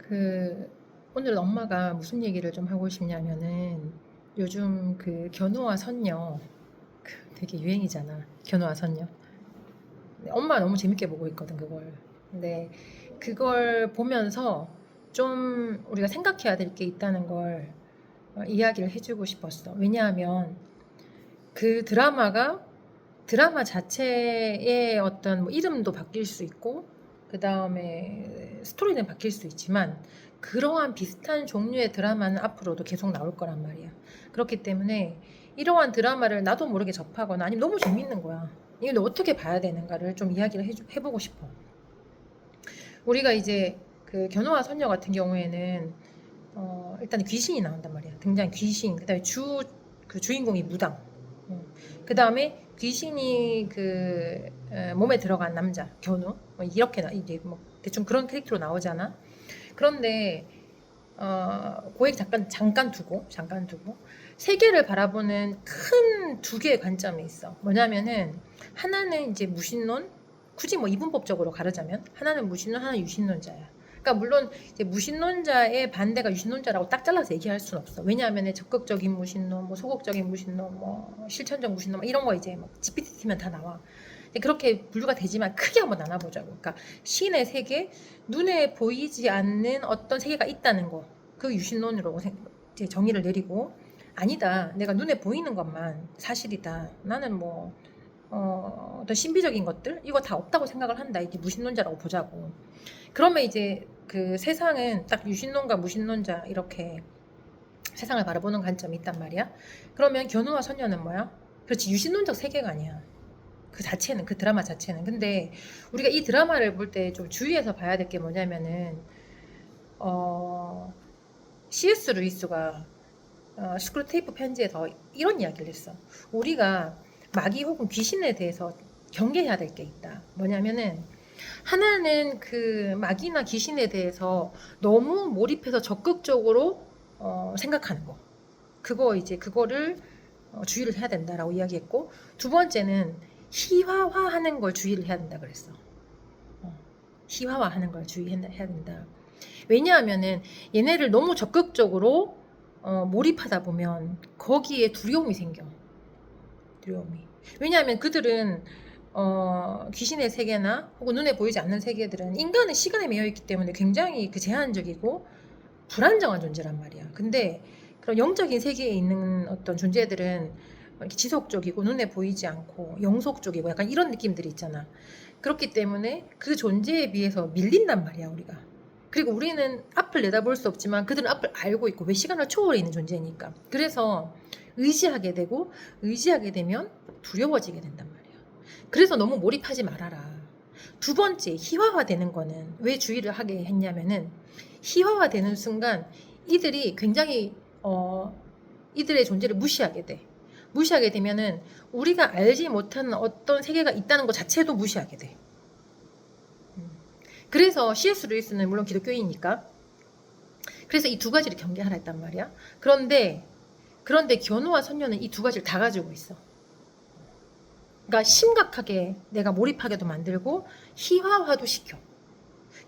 오늘은 엄마가 무슨 얘기를 좀 하고 싶냐면은 요즘 견우와 선녀 되게 유행이잖아. 견우와 선녀. 근데 엄마 너무 재밌게 보고 있거든 그걸. 근데 그걸 보면서 좀 우리가 생각해야 될 게 있다는 걸 이야기를 해주고 싶었어. 왜냐하면 그 드라마 자체의 어떤 뭐 이름도 바뀔 수 있고 그 다음에 스토리는 바뀔 수 있지만 그러한 비슷한 종류의 드라마는 앞으로도 계속 나올 거란 말이야. 그렇기 때문에 이러한 드라마를 나도 모르게 접하거나 아니면 너무 재밌는 거야. 이걸 어떻게 봐야 되는가를 좀 이야기를 해보고 싶어. 우리가 이제 그 견우와 선녀 같은 경우에는 일단 귀신이 나온단 말이야. 등장 귀신, 그다음에 그 주인공이 무당, 그 다음에 귀신이 몸에 들어간 남자 견우, 이렇게 이제 뭐 대충 그런 캐릭터로 나오잖아. 그런데 그 얘기 잠깐 두고 세계를 바라보는 큰 두 개의 관점이 있어. 뭐냐면은 하나는 이제 무신론, 굳이 뭐 이분법적으로 가르자면 하나는 무신론, 하나는 유신론자야. 그러니까 물론 이제 무신론자의 반대가 유신론자라고 딱 잘라서 얘기할 수는 없어. 왜냐하면 적극적인 무신론, 뭐 소극적인 무신론, 뭐 실천적 무신론 이런 거 이제 막 GPT 면 다 나와. 그렇게 분류가 되지만 크게 한번 나눠보자고. 그러니까 신의 세계, 눈에 보이지 않는 어떤 세계가 있다는 거, 그 유신론으로 이제 정의를 내리고, 아니다, 내가 눈에 보이는 것만 사실이다, 나는 뭐 어떤 신비적인 것들 이거 다 없다고 생각을 한다, 이게 무신론자라고 보자고. 그러면 이제 그 세상은 딱 유신론과 무신론자 이렇게 세상을 바라보는 관점이 있단 말이야. 그러면 견우와 선녀는 뭐야? 그렇지, 유신론적 세계가 아니야. 그 자체는, 그 드라마 자체는. 근데 우리가 이 드라마를 볼 때 좀 주의해서 봐야 될 게 뭐냐면은 C.S. 루이스가 스크루테이프 편지에서 이런 이야기를 했어. 우리가 마귀 혹은 귀신에 대해서 경계해야 될 게 있다. 뭐냐면은 하나는 그 마귀나 귀신에 대해서 너무 몰입해서 적극적으로 생각하는 거. 그거를 주의를 해야 된다라고 이야기했고, 두 번째는 희화화하는 걸 주의를 해야 된다 그랬어. 희화화하는 걸 주의해야 된다. 왜냐하면은 얘네를 너무 적극적으로 몰입하다 보면 거기에 두려움이 생겨. 두려움이. 왜냐하면 그들은 귀신의 세계나 혹은 눈에 보이지 않는 세계들은 인간의 시간에 매여 있기 때문에 굉장히 그 제한적이고 불안정한 존재란 말이야. 근데 그런 영적인 세계에 있는 어떤 존재들은 이렇게 지속적이고 눈에 보이지 않고 영속적이고 약간 이런 느낌들이 있잖아. 그렇기 때문에 그 존재에 비해서 밀린단 말이야, 우리가. 그리고 우리는 앞을 내다볼 수 없지만 그들은 앞을 알고 있고, 왜 시간을 초월해 있는 존재니까. 그래서 의지하게 되면 두려워지게 된단 말이야. 그래서 너무 몰입하지 말아라. 두 번째, 희화화되는 거는 왜 주의를 하게 했냐면은, 희화화되는 순간 이들이 굉장히 이들의 존재를 무시하게 돼. 무시하게 되면은 우리가 알지 못하는 어떤 세계가 있다는 것 자체도 무시하게 돼. 그래서 C.S. 루이스는 물론 기독교인이니까 그래서 이 두 가지를 경계하라 했단 말이야. 그런데 견우와 선녀는 이 두 가지를 다 가지고 있어. 그러니까 심각하게 내가 몰입하게도 만들고 희화화도 시켜.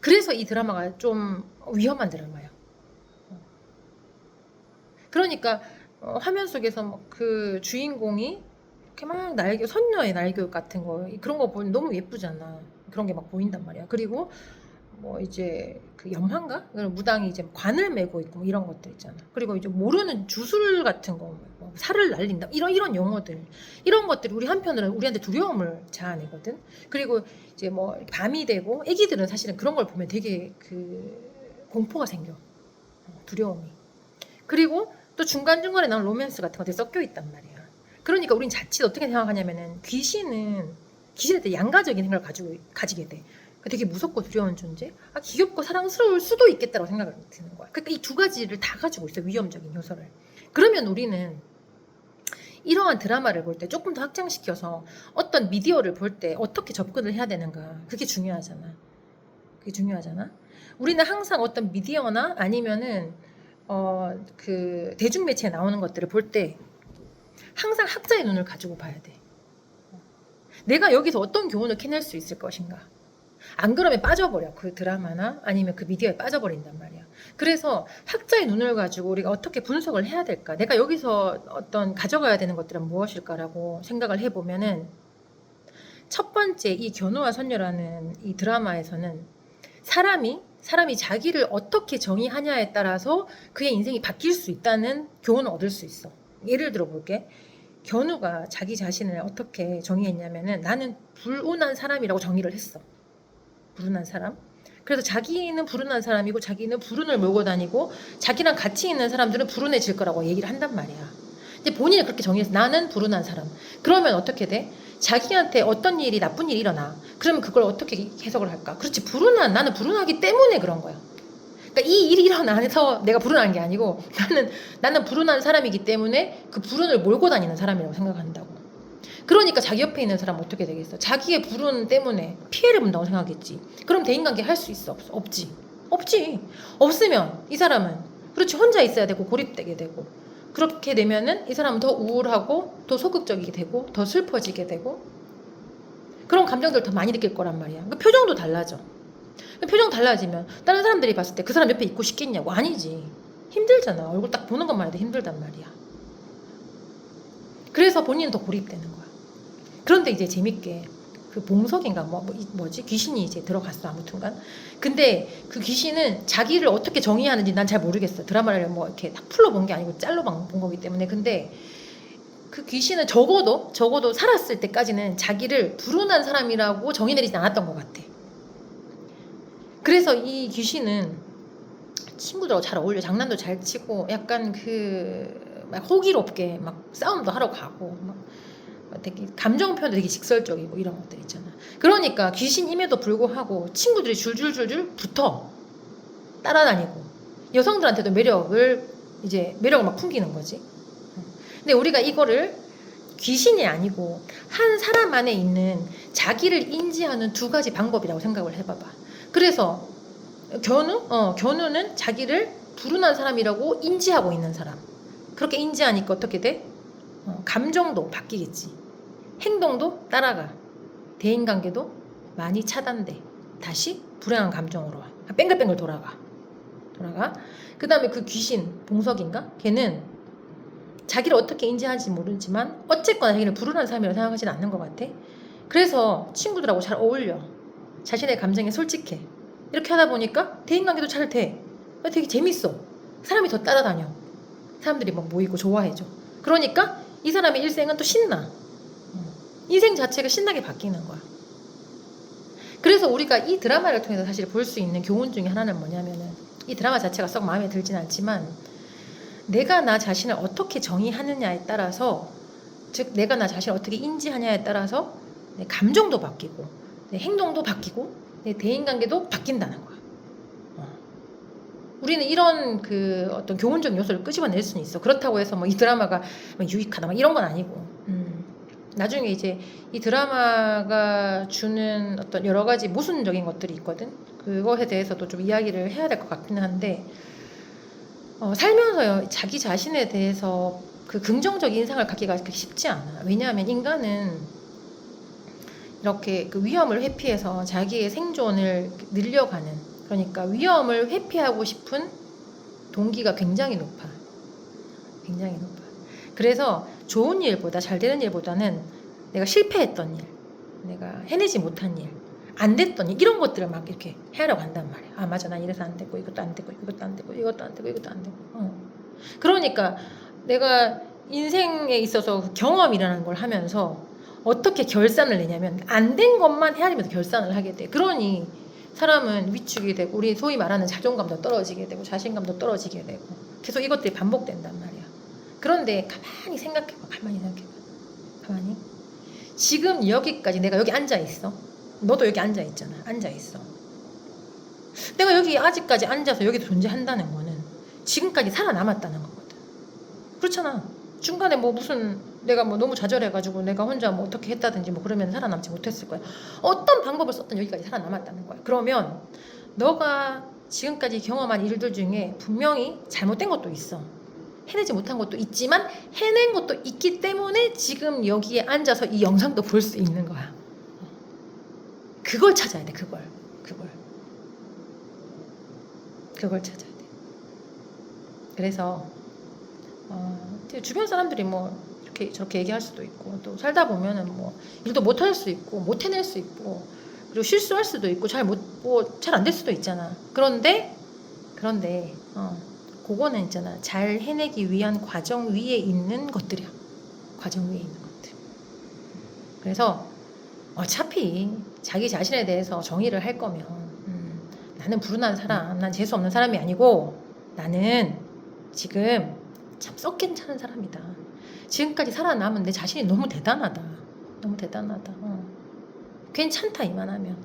그래서 이 드라마가 좀 위험한 드라마야. 그러니까 화면 속에서 그 주인공이 이렇게 막 선녀의 날교 같은 거, 그런 거 보면 너무 예쁘잖아. 그런 게 막 보인단 말이야. 그리고 뭐 이제 그 염화인가? 무당이 이제 관을 메고 있고 뭐 이런 것들 있잖아. 그리고 이제 모르는 주술 같은 거, 뭐 살을 날린다, 이런 용어들, 이런 것들이 우리 한편으로는 우리한테 두려움을 자아내거든. 그리고 이제 뭐 밤이 되고, 애기들은 사실은 그런 걸 보면 되게 그 공포가 생겨, 두려움이. 그리고 또 중간중간에 나오는 로맨스 같은 것들이 섞여 있단 말이야. 그러니까 우린 자칫 어떻게 생각하냐면은 귀신에 대해 양가적인 생각을 가지게 돼. 되게 무섭고 두려운 존재? 귀엽고 사랑스러울 수도 있겠다고 생각을 드는 거야. 그러니까 이 두 가지를 다 가지고 있어, 위험적인 요소를. 그러면 우리는 이러한 드라마를 볼 때 조금 더 확장시켜서 어떤 미디어를 볼 때 어떻게 접근을 해야 되는가, 그게 중요하잖아. 우리는 항상 어떤 미디어나 아니면은 그 대중매체에 나오는 것들을 볼 때 항상 학자의 눈을 가지고 봐야 돼. 내가 여기서 어떤 교훈을 캐낼 수 있을 것인가. 안 그러면 빠져버려. 그 드라마나 아니면 그 미디어에 빠져버린단 말이야. 그래서 학자의 눈을 가지고 우리가 어떻게 분석을 해야 될까? 내가 여기서 어떤 가져가야 되는 것들은 무엇일까라고 생각을 해보면은 첫 번째 이 견우와 선녀라는 이 드라마에서는 사람이 자기를 어떻게 정의하냐에 따라서 그의 인생이 바뀔 수 있다는 교훈을 얻을 수 있어. 예를 들어 볼게. 견우가 자기 자신을 어떻게 정의했냐면은 나는 불운한 사람이라고 정의를 했어. 불운한 사람. 그래서 자기는 불운한 사람이고 자기는 불운을 몰고 다니고 자기랑 같이 있는 사람들은 불운해질 거라고 얘기를 한단 말이야. 이제 본인이 그렇게 정의해서 나는 불운한 사람. 그러면 어떻게 돼? 자기한테 어떤 일이 나쁜 일이 일어나. 그러면 그걸 어떻게 해석을 할까? 그렇지. 나는 불운하기 때문에 그런 거야. 그러니까 이 일이 일어나서 내가 불운한 게 아니고 나는 불운한 사람이기 때문에 그 불운을 몰고 다니는 사람이라고 생각한다고. 그러니까 자기 옆에 있는 사람은 어떻게 되겠어? 자기의 불운 때문에 피해를 본다고 생각하겠지. 그럼 대인관계 할 수 있어? 없지. 없지. 없으면 이 사람은 그렇지 혼자 있어야 되고 고립되게 되고 그렇게 되면은 이 사람은 더 우울하고 더 소극적이게 되고 더 슬퍼지게 되고 그런 감정들을 더 많이 느낄 거란 말이야. 그 표정도 달라져. 표정 달라지면 다른 사람들이 봤을 때 그 사람 옆에 있고 싶겠냐고. 아니지. 힘들잖아. 얼굴 딱 보는 것만 해도 힘들단 말이야. 그래서 본인은 더 고립되는 거야. 그런데 이제 재밌게 그 봉석인가 뭐지 귀신이 이제 들어갔어 아무튼간. 근데 그 귀신은 자기를 어떻게 정의하는지 난 잘 모르겠어. 드라마를 뭐 이렇게 딱 풀러본 게 아니고 짤로 본 거기 때문에. 근데 그 귀신은 적어도 살았을 때까지는 자기를 불운한 사람이라고 정의 내리지 않았던 것 같아. 그래서 이 귀신은 친구들하고 잘 어울려. 장난도 잘 치고 약간 막 호기롭게 막 싸움도 하러 가고 막 되게 감정 표현도 되게 직설적이고 이런 것들 있잖아. 그러니까 귀신임에도 불구하고 친구들이 줄줄줄줄 붙어 따라다니고 여성들한테도 매력을 막 풍기는 거지. 근데 우리가 이거를 귀신이 아니고 한 사람 안에 있는 자기를 인지하는 두 가지 방법이라고 생각을 해봐봐. 그래서 견우는 자기를 불운한 사람이라고 인지하고 있는 사람. 그렇게 인지하니까 어떻게 돼? 감정도 바뀌겠지. 행동도 따라가. 대인관계도 많이 차단돼. 다시 불행한 감정으로 와. 뺑글뺑글 돌아가. 그 다음에 그 귀신 봉석인가? 걔는 자기를 어떻게 인지하는지 모르지만 어쨌거나 자기를 불운한 사람이라고 생각하지는 않는 것 같아. 그래서 친구들하고 잘 어울려. 자신의 감정에 솔직해. 이렇게 하다 보니까 대인관계도 잘 돼. 되게 재밌어. 사람이 더 따라다녀. 사람들이 막 모이고 좋아해줘. 그러니까 이 사람의 일생은 또 신나. 인생 자체가 신나게 바뀌는 거야. 그래서 우리가 이 드라마를 통해서 사실 볼 수 있는 교훈 중에 하나는 뭐냐면은 이 드라마 자체가 썩 마음에 들진 않지만 내가 나 자신을 어떻게 정의하느냐에 따라서 즉 내가 나 자신을 어떻게 인지하냐에 따라서 내 감정도 바뀌고 내 행동도 바뀌고 내 대인관계도 바뀐다는 거야. 우리는 이런 어떤 교훈적 요소를 끄집어낼 수는 있어. 그렇다고 해서 뭐 이 드라마가 유익하다 막 이런 건 아니고. 나중에 이제 이 드라마가 주는 어떤 여러 가지 모순적인 것들이 있거든. 그것에 대해서도 좀 이야기를 해야 될 것 같기는 한데 살면서 자기 자신에 대해서 그 긍정적 인상을 갖기가 그렇게 쉽지 않아. 왜냐하면 인간은 이렇게 그 위험을 회피해서 자기의 생존을 늘려가는, 그러니까 위험을 회피하고 싶은 동기가 굉장히 높아. 굉장히 높아. 그래서 좋은 일보다, 잘 되는 일보다는 내가 실패했던 일, 내가 해내지 못한 일, 안 됐던 일, 이런 것들을 막 이렇게 해하려고 한단 말이야. 아 맞아, 난 이래서 안 되고 이것도 안 되고 이것도 안 되고 이것도 안 되고 이것도 안 되고. 그러니까 내가 인생에 있어서 경험이라는 걸 하면서 어떻게 결산을 내냐면 안 된 것만 헤아리면서 결산을 하게 돼. 그러니 사람은 위축이 되고 우리 소위 말하는 자존감도 떨어지게 되고 자신감도 떨어지게 되고 계속 이것들이 반복된단 말이야. 그런데 가만히 생각해봐. 가만히 지금 여기까지 내가 여기 앉아있어. 너도 여기 앉아있잖아. 앉아있어. 내가 여기 아직까지 앉아서 여기도 존재한다는 거는 지금까지 살아남았다는 거거든. 그렇잖아. 중간에 뭐 무슨 내가 뭐 너무 좌절해가지고 내가 혼자 뭐 어떻게 했다든지 뭐 그러면 살아남지 못했을 거야. 어떤 방법을 썼든 여기까지 살아남았다는 거야. 그러면 너가 지금까지 경험한 일들 중에 분명히 잘못된 것도 있어. 해내지 못한 것도 있지만 해낸 것도 있기 때문에 지금 여기에 앉아서 이 영상도 볼 수 있는 거야. 그걸 찾아야 돼. 그걸 찾아야 돼. 그래서 주변 사람들이 뭐 이렇게 저렇게 얘기할 수도 있고, 또 살다 보면은 뭐 일도 못 할 수 있고 못 해낼 수 있고, 그리고 실수할 수도 있고 잘 안 될 수도 있잖아. 그런데 그거는 있잖아, 잘 해내기 위한 과정 위에 있는 것들이야. 과정 위에 있는 것들. 그래서 어차피 자기 자신에 대해서 정의를 할 거면 나는 불운한 사람, 난 재수 없는 사람이 아니고 나는 지금 참 썩 괜찮은 사람이다. 지금까지 살아남은 내 자신이 너무 대단하다. 너무 대단하다. 괜찮다, 이만하면.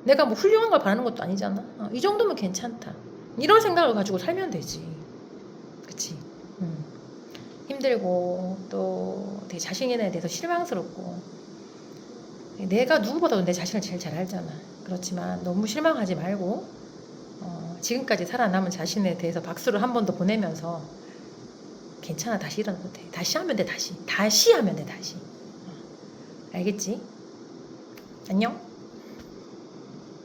내가 뭐 훌륭한 걸 바라는 것도 아니잖아. 이 정도면 괜찮다. 이런 생각을 가지고 살면 되지. 그치? 힘들고 또 되게 자신에 대해서 실망스럽고, 내가 누구보다도 내 자신을 제일 잘 알잖아. 그렇지만 너무 실망하지 말고 지금까지 살아남은 자신에 대해서 박수를 한 번 더 보내면서 괜찮아, 다시 일어나도 돼. 다시 하면 돼. 다시 하면 돼. 다시. 알겠지? 안녕.